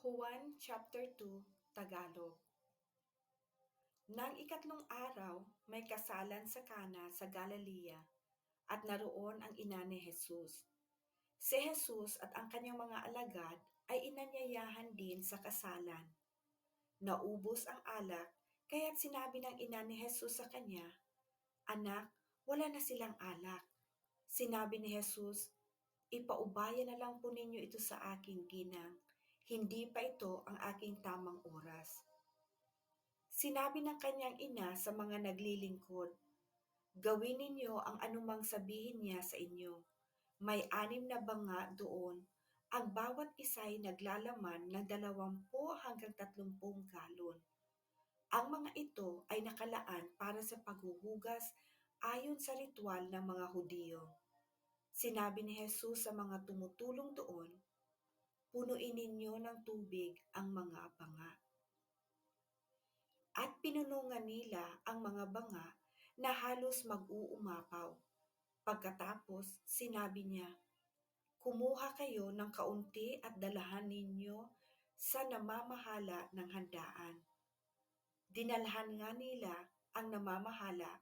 Juan chapter 2, Tagalog. Nang ikatlong araw, may kasalan sa Kana sa Galilea at naroon ang ina ni Jesus. Si Jesus at ang kanyang mga alagad ay inanyayahan din sa kasalan. Naubos ang alak, kaya't sinabi ng ina ni Jesus sa kanya, "Anak, wala na silang alak." Sinabi ni Jesus, "Ipaubaya na lang po ninyo ito sa akin, ginang. Hindi pa ito ang aking tamang oras." Sinabi ng kanyang ina sa mga naglilingkod, "Gawin ninyo ang anumang sabihin niya sa inyo." May 6 na banga doon, ang bawat isa'y naglalaman ng 20 hanggang 30 galon. Ang mga ito ay nakalaan para sa paghuhugas ayon sa ritual ng mga Hudiyo. Sinabi ni Jesus sa mga tumutulong doon, "Punuin ninyo ng tubig ang mga banga." At pinunungan nila ang mga banga na halos mag-uumapaw. Pagkatapos, sinabi niya, "Kumuha kayo ng kaunti at dalahan ninyo sa namamahala ng handaan." Dinalhan nga nila ang namamahala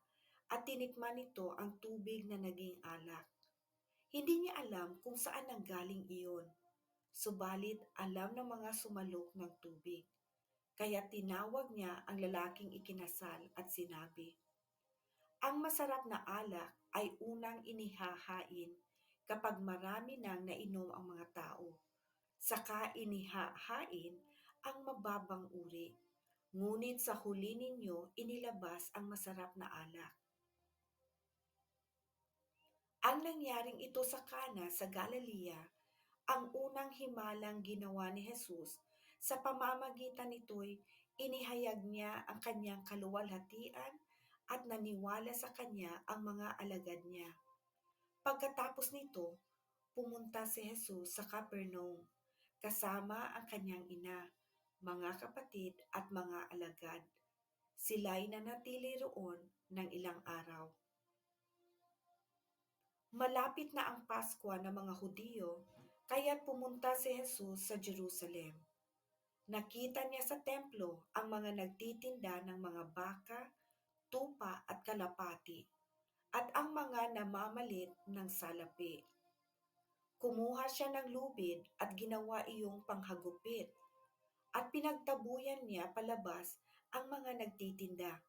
at tinikman nito ang tubig na naging alak. Hindi niya alam kung saan nanggaling iyon, subalit alam ng mga sumalok ng tubig. Kaya tinawag niya ang lalaking ikinasal at sinabi, "Ang masarap na alak ay unang inihahain kapag marami nang nainom ang mga tao. Saka inihahain ang mababang uri. Ngunit sa huli ninyo inilabas ang masarap na alak." Ang nangyaring ito sa Kana sa Galilea, ang unang himalang ginawa ni Jesus. Sa pamamagitan nito'y inihayag niya ang kanyang kaluwalhatian at naniwala sa kanya ang mga alagad niya. Pagkatapos nito, pumunta si Jesus sa Capernaum kasama ang kanyang ina, mga kapatid at mga alagad. Sila'y nanatili roon ng ilang araw. Malapit na ang Paskwa ng mga Hudiyo, kaya't pumunta si Jesus sa Jerusalem. Nakita niya sa templo ang mga nagtitinda ng mga baka, tupa at kalapati, at ang mga namamalit ng salapi. Kumuha siya ng lubid at ginawa iyong panghagupit, at pinagtabuyan niya palabas ang mga nagtitinda,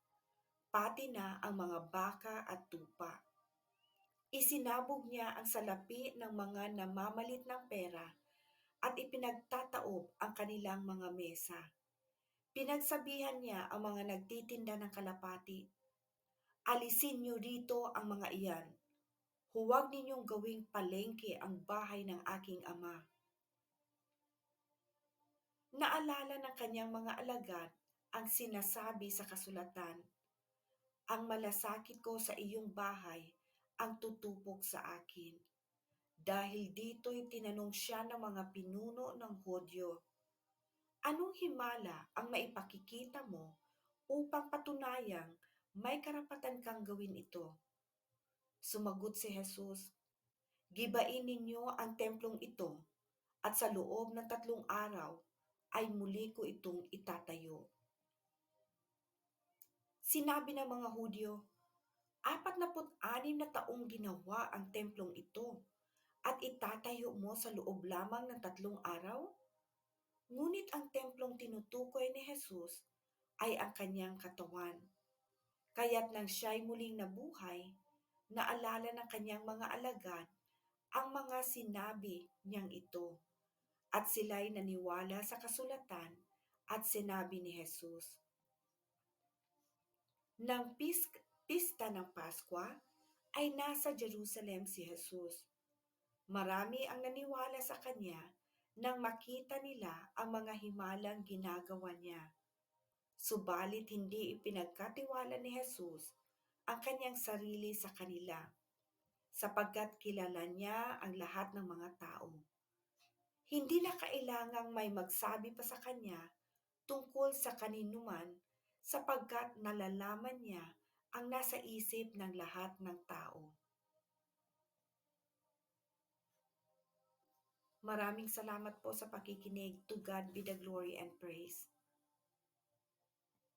pati na ang mga baka at tupa. Isinabog niya ang salapi ng mga namamalit ng pera at ipinagtataob ang kanilang mga mesa. Pinagsabihan niya ang mga nagtitinda ng kalapati, "Alisin niyo rito ang mga iyan. Huwag ninyong gawing palengke ang bahay ng aking ama." Naalala ng kanyang mga alagad ang sinasabi sa kasulatan, "Ang malasakit ko sa iyong bahay ang tutupok sa akin." Dahil dito'y tinanong siya ng mga pinuno ng Hudyo, "Anong himala ang maipakikita mo upang patunayang may karapatan kang gawin ito?" Sumagot si Jesus, "Gibain ninyo ang templong ito at sa loob ng 3 araw ay muli ko itong itatayo." Sinabi ng mga Hudyo, 46 na taong ginawa ang templong ito at itatayo mo sa loob lamang ng 3 araw? Ngunit ang templong tinutukoy ni Jesus ay ang kanyang katawan. Kaya't nang siya'y muling nabuhay, naalala ng kanyang mga alagad ang mga sinabi niyang ito, at sila'y naniwala sa kasulatan at sinabi ni Jesus. Nang pista ng Paskwa, ay nasa Jerusalem si Jesus. Marami ang naniwala sa kanya nang makita nila ang mga himalang ginagawa niya. Subalit hindi ipinagkatiwala ni Jesus ang kanyang sarili sa kanila, sapagkat kilala niya ang lahat ng mga tao. Hindi na kailangang may magsabi pa sa kanya tungkol sa kaninuman, sapagkat nalalaman niya ang nasa isip ng lahat ng tao. Maraming salamat po sa pakikinig. To God be the glory and praise.